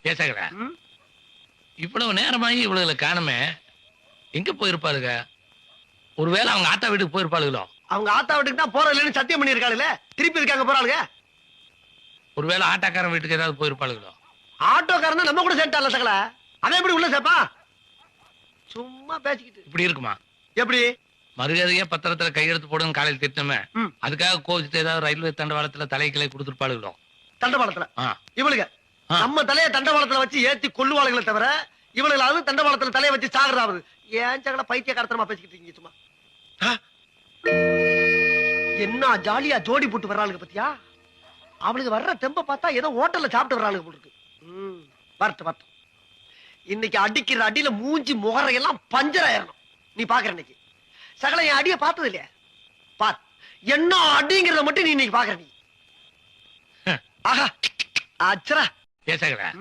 பேசகர ம்? இவ்வளவு நேரமாகி இவ்வளவு காணுமே, எங்க போயிருப்பாளுங்க? ஒருவேளை அவங்க ஆத்தா வீட்டுக்கு போயிருப்பாளுகளோ? அவங்க ஆத்தா வீட்டுக்கு தான் போறது இல்லைன்னு சத்தியம் பண்ணி இருக்காளுல, திருப்பி இருக்காங்க போறாளுங்க. ஒருவேளை ஆட்டாக்காரன் வீட்டுக்கு ஏதாவது போயிருப்பாளுகளோ? ஆட்டோக்காரன் நம்ம கூட சேர்த்தால சகல, அவன் எப்படி உள்ள சேர்ப்பா? சும்மா பேசிக்கிட்டு இப்படி இருக்குமா? எப்படி? மரியாதையா பத்திரத்துல கையெழுத்து போடுன்னு காலையில் திட்டமே, ம். அதுக்காக கோவிச்சுட்டு ஏதாவது ரயில்வே தண்டவாளத்துல தலைக்கிளை கொடுத்துருப்பாளுகளோ? தண்டவாளத்துல ஆ, இவளுங்க ஆ. நம்ம தலைய தண்டவாளத்துல வச்சு ஏத்தி கொல்லுவாளுகளை தவிர இவளுகளாவது தண்டவாளத்துல தலைய வச்சு சாகுறாவது. ஏன் சகல பைத்திய காரத்தனமா பேசிக்கிட்டு இருக்கீங்க சும்மா? ஆ? என்ன ஜாலியா ஜோடி போட்டு வர்றாளுங்க பத்தியா? அவளுக்கு வர்ற தெம்ப பார்த்தா ஏதோ ஹோட்டல்ல சாப்பிட்டு வர்றாளுங்க போல இருக்கு. வரட்டும் வரட்டும். இன்னைக்கு அடிக்கிற அடியில மூஞ்சி முகரையெல்லாம் பஞ்சர் ஆயிரணும். நீ பாக்குற இன்னைக்கு சகல என் அடிய பார்த்தது இல்லையா? பார், என்ன அடிங்கிறத மட்டும் நீ இன்னைக்கு பாக்குற. நீ ஆஹா அச்சரா பேசகர